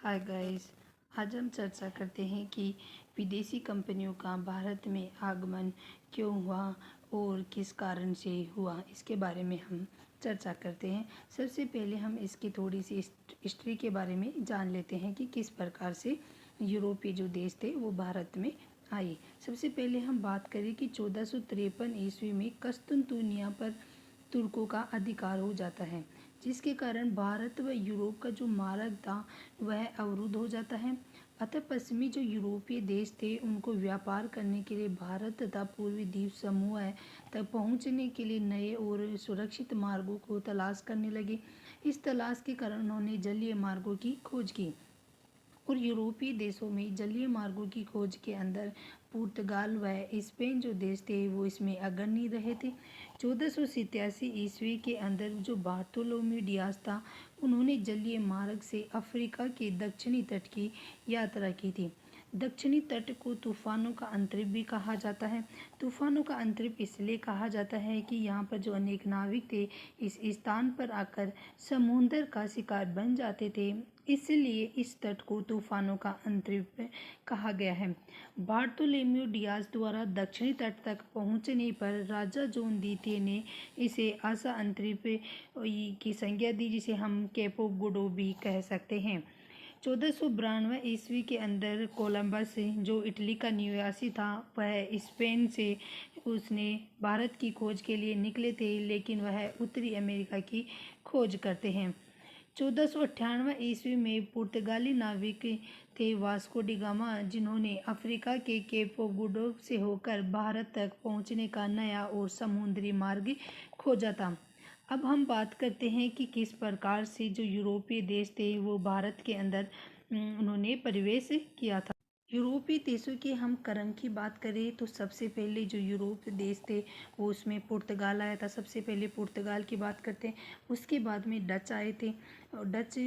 Hi guys. आज हम चर्चा करते हैं कि विदेशी कंपनियों का भारत में आगमन क्यों हुआ और किस कारण से हुआ, इसके बारे में हम चर्चा करते हैं। सबसे पहले हम इसकी थोड़ी सी हिस्ट्री के बारे में जान लेते हैं कि किस प्रकार से यूरोपीय जो देश थे वो भारत में आए। सबसे पहले हम बात करें कि 1453 ईस्वी में कस्तुनतुनिया पर तुर्कों का अधिकार हो जाता है, जिसके कारण भारत व यूरोप का जो मार्ग था वह अवरुद्ध हो जाता है। अतः पश्चिमी जो यूरोपीय देश थे उनको व्यापार करने के लिए भारत तथा पूर्वी द्वीप समूह तक पहुंचने के लिए नए और सुरक्षित मार्गों को तलाश करने लगे। इस तलाश के कारण उन्होंने जलीय मार्गों की खोज की और यूरोपीय देशों में जलीय मार्गों की खोज के अंदर पुर्तगाल व स्पेन जो देश थे वो इसमें अग्रणी रहे थे। 1487 ईस्वी के अंदर जो बार्थोलोम्यू डियास था, उन्होंने जलीय मार्ग से अफ्रीका के दक्षिणी तट की यात्रा की थी। दक्षिणी तट को तूफानों का अंतरिक्ष भी कहा जाता है। तूफानों का अंतरिक्ष इसलिए कहा जाता है कि यहाँ पर जो अनेक नाविक थे इस स्थान पर आकर समुद्र का शिकार बन जाते थे, इसलिए इस तट को तूफानों का अंतरिक्ष कहा गया है। बार्थोलोम्यू डियास द्वारा दक्षिणी तट तक पहुंचने पर राजा जोन द्वितीय ने इसे आशा अंतरिक्ष की संज्ञा दी, जिसे हम केप ऑफ गुड होप भी कह सकते हैं। 1492 ईस्वी के अंदर कोलंबस जो इटली का निवासी था, वह स्पेन से उसने भारत की खोज के लिए निकले थे, लेकिन वह उत्तरी अमेरिका की खोज करते हैं। 1498 ईस्वी में पुर्तगाली नाविक थे वास्को डी गामा, जिन्होंने अफ्रीका के केप ऑफ गुड होप से होकर भारत तक पहुंचने का नया और समुद्री मार्ग खोजा था। अब हम बात करते हैं कि किस प्रकार से जो यूरोपीय देश थे वो भारत के अंदर उन्होंने प्रवेश किया था। यूरोपीय देशों के हम क्रम की बात करें तो सबसे पहले जो यूरोपीय देश थे वो उसमें पुर्तगाल आया था। सबसे पहले पुर्तगाल की बात करते हैं, उसके बाद में डच आए थे। डच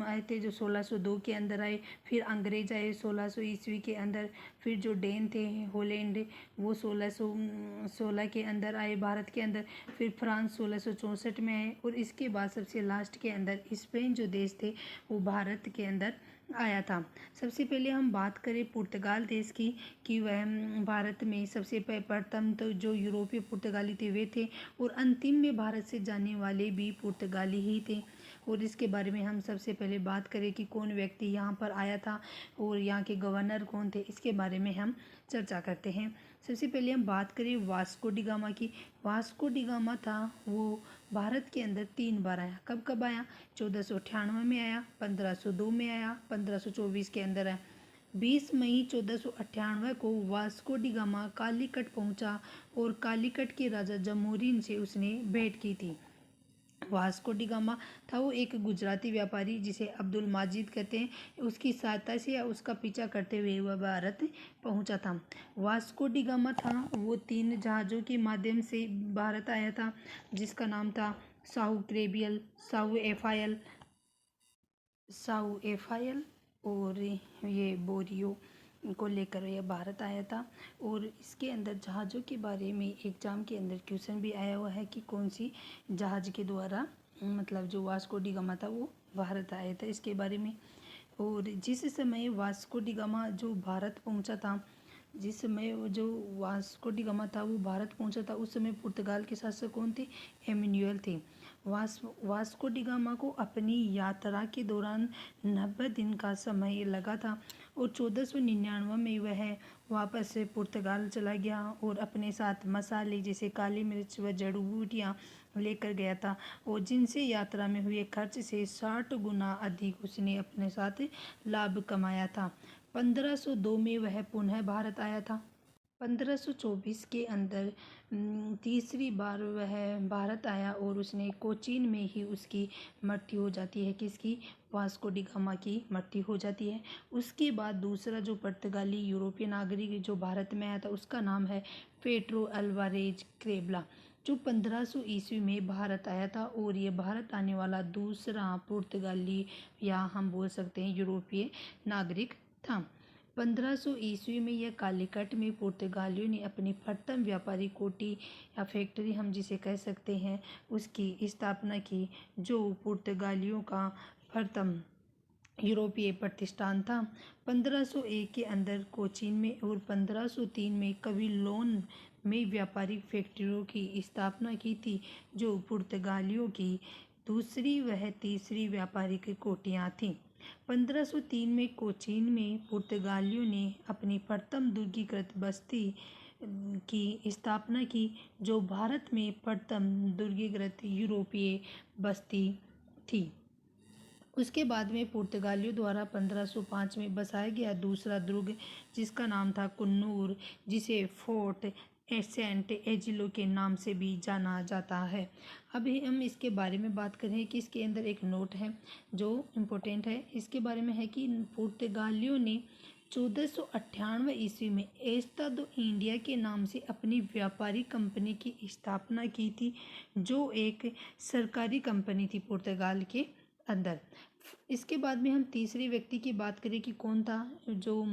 आए थे जो 1602 के अंदर आए। फिर अंग्रेज आए 1600 ईस्वी के अंदर। फिर जो डेन थे हॉलैंड, वो 1616 के अंदर आए भारत के अंदर। फिर फ्रांस 1664 में आए और इसके बाद सबसे लास्ट के अंदर स्पेन जो देश थे वो भारत के अंदर आया था। सबसे पहले हम बात करें पुर्तगाल देश की कि वह भारत में सबसे प्रथम तो जो यूरोपीय पुर्तगाली थे वे थे और अंतिम में भारत से जाने वाले भी पुर्तगाली ही थे। और इसके बारे में हम सबसे पहले बात करें कि कौन व्यक्ति यहाँ पर आया था और यहाँ के गवर्नर कौन थे, इसके बारे में हम चर्चा करते हैं। सबसे पहले हम बात करें वास्को डी गामा की। वास्को डी गामा था वो भारत के अंदर 3 बार आया। कब कब आया? 1498 में आया, 1502 में आया, 1524 के अंदर आया। 20 मई 1498 को वास्को डी गामा कालीकट पहुंचा और कालीकट के राजा जमोरिन से उसने भेंट की थी। वास्को डी गामा था वो एक गुजराती व्यापारी जिसे अब्दुल माजिद कहते हैं, उसकी सहायता से या उसका पीछा करते हुए वह भारत पहुंचा था। वास्को डी गामा था वो 3 जहाज़ों के माध्यम से भारत आया था, जिसका नाम था साहू क्रेबियल, साहू एफायल और ये बोरियो को लेकर यह भारत आया था। और इसके अंदर जहाज़ों के बारे में एग्जाम के अंदर क्वेश्चन भी आया हुआ है कि कौन सी जहाज़ के द्वारा मतलब जो वास्को डी गामा था वो भारत आया था, इसके बारे में। और जिस समय वास्को डी गामा जो भारत पहुंचा था, जिस समय वो जो वास्को डी गामा था वो भारत पहुंचा था, उस समय पुर्तगाल के शासक कौन थे? एमेनुअल थे। वास्को डी गामा को अपनी यात्रा के दौरान 90 दिन का समय लगा था और 1499 में वह वापस से पुर्तगाल चला गया और अपने साथ मसाले जैसे काली मिर्च व जड़ी बूटियाँ लेकर गया था, और जिनसे यात्रा में हुए खर्च से 60 गुना अधिक उसने अपने साथ लाभ कमाया था। 1502 में वह पुनः भारत आया था। 1524 के अंदर तीसरी बार वह भारत आया और उसने कोचीन में ही उसकी मृत्यु हो जाती है। किसकी? वास्को डी गामा की मृत्यु हो जाती है। उसके बाद दूसरा जो पुर्तगाली यूरोपीय नागरिक जो भारत में आया था उसका नाम है पेड्रो अल्वारेज कैब्रल, जो 1500 ईस्वी में भारत आया था और ये भारत आने वाला दूसरा पुर्तगाली या हम बोल सकते हैं यूरोपीय नागरिक था। 1500 ईस्वी में यह कालीकट में पुर्तगालियों ने अपनी प्रथम व्यापारी कोठी या फैक्ट्री हम जिसे कह सकते हैं उसकी स्थापना की, जो पुर्तगालियों का प्रथम यूरोपीय प्रतिष्ठान था। 1501 के अंदर कोचीन में और 1503 में कविलोन में व्यापारिक फैक्ट्रियों की स्थापना की थी, जो पुर्तगालियों की दूसरी व तीसरी व्यापारिक कोठियाँ थीं। 1503 में कोचीन में पुर्तगालियों ने अपनी प्रथम दुर्गीकृत बस्ती की स्थापना की, जो भारत में प्रथम दुर्गीकृत यूरोपीय बस्ती थी। उसके बाद में पुर्तगालियों द्वारा 1505 में बसाया गया दूसरा दुर्ग, जिसका नाम था कुन्नूर, जिसे फोर्ट सेंट एंजिलो के नाम से भी जाना जाता है। अभी हम इसके बारे में बात करें कि इसके अंदर एक नोट है जो इम्पोर्टेंट है। इसके बारे में है कि पुर्तगालियों ने 1498 ईस्वी में एस्ता दो इंडिया के नाम से अपनी व्यापारी कंपनी की स्थापना की थी, जो एक सरकारी कंपनी थी पुर्तगाल के अंदर। इसके बाद में हम तीसरे व्यक्ति की बात करें कि कौन था जो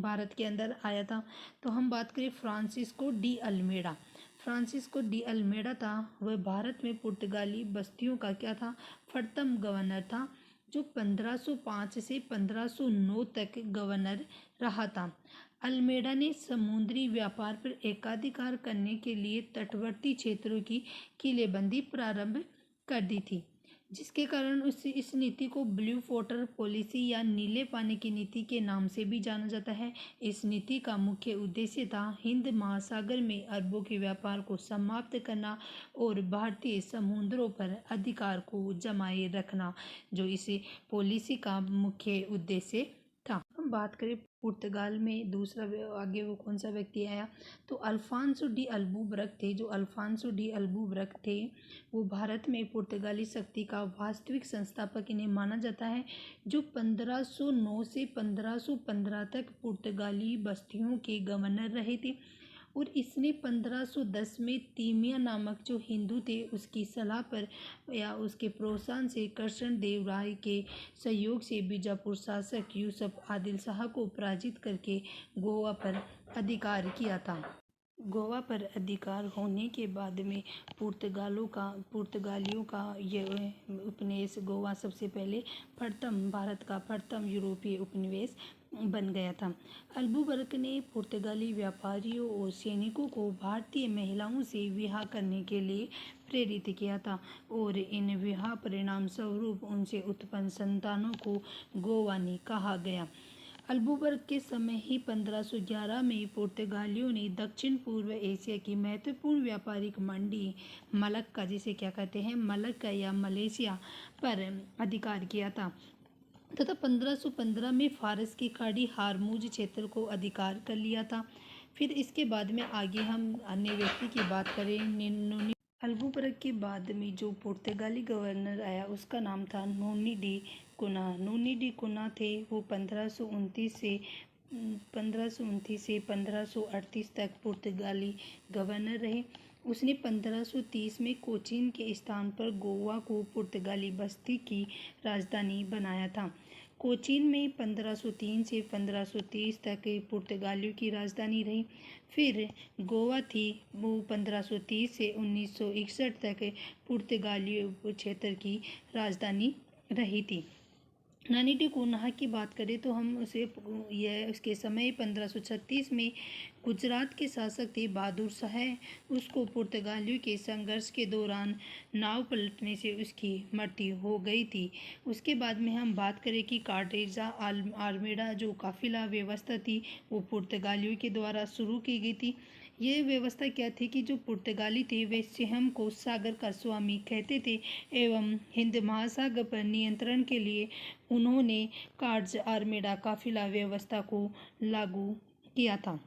भारत के अंदर आया था, तो हम बात करें Francisco de Almeida. Francisco de Almeida था, वह भारत में पुर्तगाली बस्तियों का क्या था, प्रथम गवर्नर था, जो 1505 से 1509 तक गवर्नर रहा था। अल्मेडा ने समुद्री व्यापार पर एकाधिकार करने के लिए तटवर्ती क्षेत्रों की किलेबंदी प्रारंभ कर दी थी, जिसके कारण इस नीति को ब्लू वाटर पॉलिसी या नीले पानी की नीति के नाम से भी जाना जाता है। इस नीति का मुख्य उद्देश्य था हिंद महासागर में अरबों के व्यापार को समाप्त करना और भारतीय समुद्रों पर अधिकार को जमाए रखना, जो इस पॉलिसी का मुख्य उद्देश्य था। हम बात करें पुर्तगाल में दूसरा आगे वो कौन सा व्यक्ति आया, तो अल्फांसो डी अल्बुबर्क थे। जो अल्फांसो डी अल्बुबर्क थे, वो भारत में पुर्तगाली शक्ति का वास्तविक संस्थापक इन्हें माना जाता है, जो 1509 से 1515 तक पुर्तगाली बस्तियों के गवर्नर रहे थे। और इसने 1510 में तीमिया नामक जो हिंदू थे, उसकी सलाह पर या उसके प्रोत्साहन से कृष्ण देव राय के सहयोग से बीजापुर शासक यूसुफ आदिल शाह को पराजित करके गोवा पर अधिकार किया था। गोवा पर अधिकार होने के बाद में पुर्तगालियों का यह उपनिवेश गोवा सबसे पहले भारत का प्रथम यूरोपीय उपनिवेश बन गया था। अल्बुबर्क ने पुर्तगाली व्यापारियों और सैनिकों को भारतीय महिलाओं से विवाह करने के लिए प्रेरित किया था, और इन विवाह परिणाम स्वरूप उनसे उत्पन्न संतानों को गोवानी कहा गया। अल्बुबर्क के समय ही 1511 में पुर्तगालियों ने दक्षिण पूर्व एशिया की महत्वपूर्ण व्यापारिक मंडी मलक्का, जिसे क्या कहते हैं मलक्का या मलेशिया, पर अधिकार किया था, तथा 1515 में फारस की खाड़ी हारमूज क्षेत्र को अधिकार कर लिया था। फिर इसके बाद में आगे हम अन्य व्यक्ति की बात करें। अल्बुबर्क के बाद में जो पुर्तगाली गवर्नर आया, उसका नाम था नूनी डी कुना। नूनी डी कुना थे, वो 1529 से 1538 तक पुर्तगाली गवर्नर रहे। उसने 1530 में कोचीन के स्थान पर गोवा को पुर्तगाली बस्ती की राजधानी बनाया था। कोचीन में 1503 से 1530 तक पुर्तगालियों की राजधानी रही। फिर गोवा थी, वो 1530 से 1961 तक पुर्तगालियों क्षेत्र की राजधानी रही थी। नानी डी कुन्हा की बात करें तो हम उसके समय 1536 में गुजरात के शासक थे बहादुर शाह। उसको पुर्तगालियों के संघर्ष के दौरान नाव पलटने से उसकी मृत्यु हो गई थी। उसके बाद में हम बात करें कि कार्टेजा आर्मेडा जो काफिला व्यवस्था थी, वो पुर्तगालियों के द्वारा शुरू की गई थी। ये व्यवस्था क्या थी कि जो पुर्तगाली थे वे स्वयं को सागर का स्वामी कहते थे, एवं हिंद महासागर पर नियंत्रण के लिए उन्होंने कार्ज आर्मेडा काफिला व्यवस्था को लागू किया था।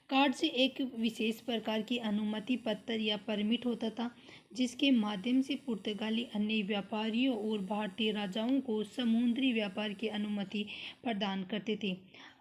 कार्ड एक विशेष प्रकार की अनुमति पत्र या परमिट होता था, जिसके माध्यम से पुर्तगाली अन्य व्यापारियों और भारतीय राजाओं को समुद्री व्यापार की अनुमति प्रदान करते थे।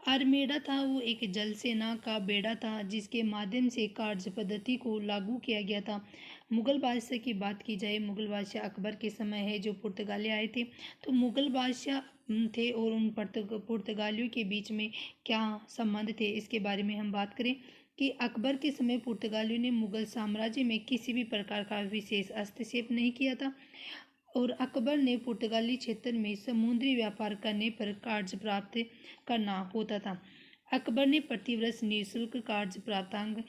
आर्मेडा था, वो एक जल सेना का बेड़ा था, जिसके माध्यम से कार्य पद्धति को लागू किया गया था। मुगल बादशाह की बात की जाए, मुगल बादशाह अकबर के समय है जो पुर्तगाली आए थे, तो मुगल बादशाह थे और उन पुर्तगालियों के बीच में क्या संबंध थे, इसके बारे में हम बात करें कि अकबर के समय पुर्तगालियों ने मुगल साम्राज्य में किसी भी प्रकार का विशेष हस्तक्षेप नहीं किया था। और अकबर ने पुर्तगाली क्षेत्र में समुद्री व्यापार करने पर कर्ज प्राप्त करना होता था। अकबर ने प्रतिवर्ष निःशुल्क कर्ज प्राप्तांक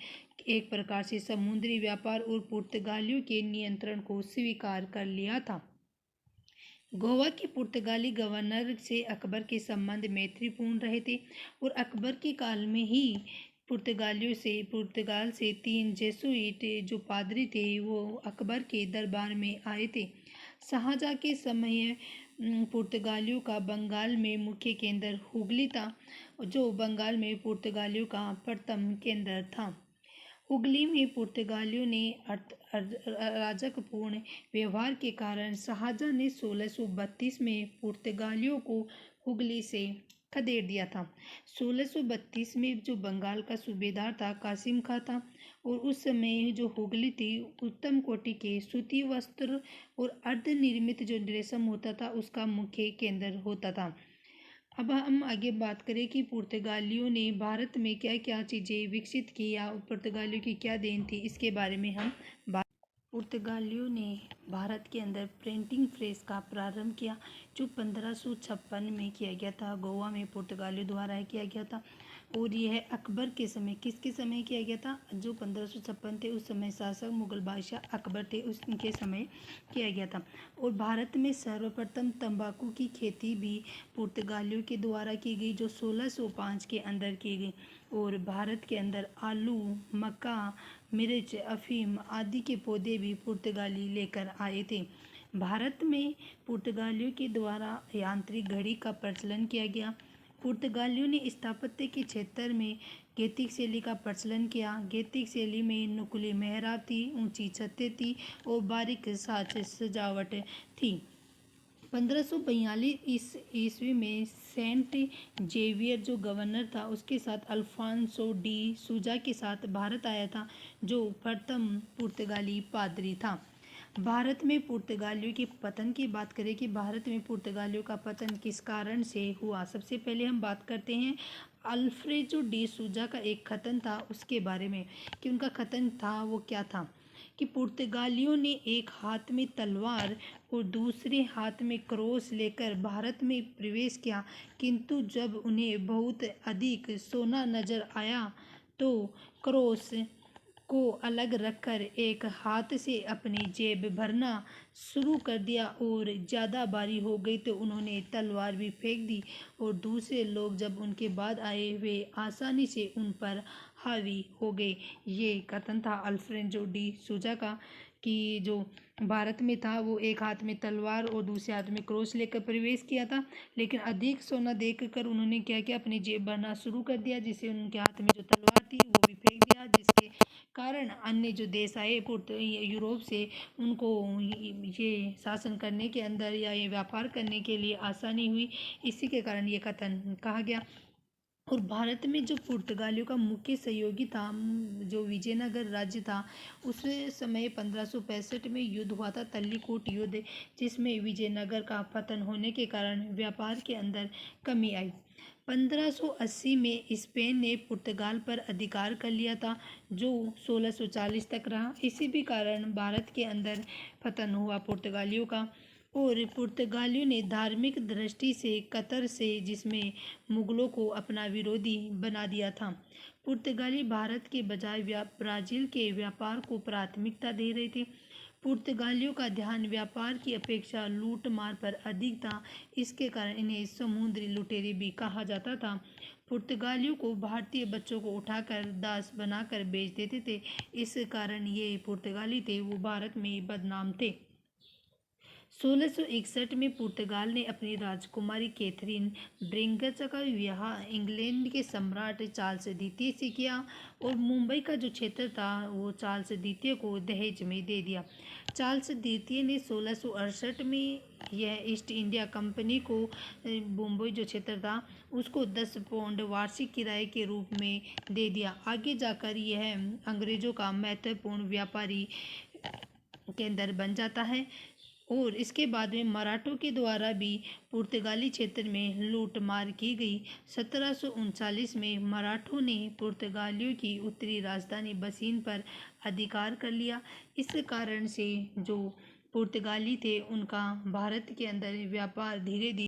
एक प्रकार से समुद्री व्यापार और पुर्तगालियों के नियंत्रण को स्वीकार कर लिया था। गोवा के पुर्तगाली गवर्नर से अकबर के संबंध मैत्रीपूर्ण रहे थे और अकबर के काल में ही पुर्तगाल से 3 जेसुइट जो पादरी थे वो अकबर के दरबार में आए थे। शाहजहाँ के समय पुर्तगालियों का बंगाल में मुख्य केंद्र हुगली था, जो बंगाल में पुर्तगालियों का प्रथम केंद्र था। हुगली में पुर्तगालियों ने अराजकपूर्ण व्यवहार के कारण शाहजहाँ ने 1632 में पुर्तगालियों को हुगली से खदेड़ दिया था। 1632 में जो बंगाल का सूबेदार था कासिम खां था और उस समय जो हुगली थी उत्तम कोटि के सूती वस्त्र और अर्धनिर्मित जो रेशम होता था उसका मुख्य केंद्र होता था। अब हम आगे बात करें कि पुर्तगालियों ने भारत में क्या क्या चीज़ें विकसित की या पुर्तगालियों की क्या देन थी, इसके बारे में हम बात। पुर्तगालियों ने भारत के अंदर प्रिंटिंग प्रेस का प्रारंभ किया जो 1556 में किया गया था। गोवा में पुर्तगालियों द्वारा किया गया था और यह अकबर के समय किसके समय किया गया था? जो 1556 थे उस समय शासक मुगल बादशाह अकबर थे, उनके समय किया गया था। और भारत में सर्वप्रथम तंबाकू की खेती भी पुर्तगालियों के द्वारा की गई जो 1605 के अंदर की गई। और भारत के अंदर आलू, मक्का, मिर्च, अफीम आदि के पौधे भी पुर्तगाली लेकर आए थे। भारत में पुर्तगालियों के द्वारा यांत्रिक घड़ी का प्रचलन किया गया। पुर्तगालियों ने स्थापत्य के क्षेत्र में गैथिक शैली का प्रचलन किया। गैथिक शैली में नुकीली मेहराब थी, ऊंची छतें थी और बारीक साज सजावट थी। 1542 ईस्वी में सेंट जेवियर जो गवर्नर था उसके साथ अल्फांसो डी सूजा के साथ भारत आया था, जो प्रथम पुर्तगाली पादरी था। भारत में पुर्तगालियों के पतन की बात करें कि भारत में पुर्तगालियों का पतन किस कारण से हुआ, सबसे पहले हम बात करते हैं अल्फ्रेडो डी सूजा का एक कथन था उसके बारे में कि उनका कथन था वो क्या था कि पुर्तगालियों ने एक हाथ में तलवार और दूसरे हाथ में क्रॉस लेकर भारत में प्रवेश किया, किंतु जब उन्हें बहुत अधिक सोना नजर आया तो क्रॉस को अलग रखकर एक हाथ से अपनी जेब भरना शुरू कर दिया और ज़्यादा भारी हो गई तो उन्होंने तलवार भी फेंक दी और दूसरे लोग जब उनके बाद आए वे आसानी से उन पर हावी हो गए। ये कथन था अल्फ्रेडो डी सूजा का कि जो भारत में था वो एक हाथ में तलवार और दूसरे हाथ में क्रॉस लेकर प्रवेश किया था, लेकिन अधिक सोना देखकर उन्होंने क्या किया अपनी जेब भरना शुरू कर दिया, जिससे उनके हाथ में जो तलवार थी वो भी फेंक दिया, जिसके कारण अन्य जो देश आए यूरोप से उनको ये शासन करने के अंदर या ये व्यापार करने के लिए आसानी हुई। इसी के कारण ये कथन कहा गया। और भारत में जो पुर्तगालियों का मुख्य सहयोगी था जो विजयनगर राज्य था, उस समय 1565 में युद्ध हुआ था, तल्लीकोट युद्ध, जिसमें विजयनगर का पतन होने के कारण व्यापार के अंदर कमी आई। 1580 में स्पेन ने पुर्तगाल पर अधिकार कर लिया था जो 1640 तक रहा। इसी भी कारण भारत के अंदर पतन हुआ पुर्तगालियों का। और पुर्तगालियों ने धार्मिक दृष्टि से कतर से जिसमें मुगलों को अपना विरोधी बना दिया था। पुर्तगाली भारत के बजाय ब्राज़ील के व्यापार को प्राथमिकता दे रहे थे। पुर्तगालियों का ध्यान व्यापार की अपेक्षा लूट मार पर अधिक था, इसके कारण इन्हें समुद्री लुटेरे भी कहा जाता था। पुर्तगालियों को भारतीय बच्चों को उठाकर दास बनाकर बेच देते थे, इस कारण ये पुर्तगाली थे वो भारत में बदनाम थे। 1661 में पुर्तगाल ने अपनी राजकुमारी कैथरीन ब्रिंगचा का विवाह इंग्लैंड के सम्राट चार्ल्स द्वितीय से किया और मुंबई का जो क्षेत्र था वो चार्ल्स द्वितीय को दहेज में दे दिया। चार्ल्स द्वितीय ने 1668 में यह ईस्ट इंडिया कंपनी को मुंबई जो क्षेत्र था उसको 10 पाउंड वार्षिक किराए के रूप में दे दिया। आगे जाकर यह अंग्रेजों का महत्वपूर्ण व्यापारी केंद्र बन जाता है और इसके बाद में मराठों के द्वारा भी पुर्तगाली क्षेत्र में लूट मार की गई। 1739 में मराठों ने पुर्तगालियों की उत्तरी राजधानी बसीन पर अधिकार कर लिया। इस कारण से जो पुर्तगाली थे, उनका भारत के अंदर व्यापार धीरे धीरे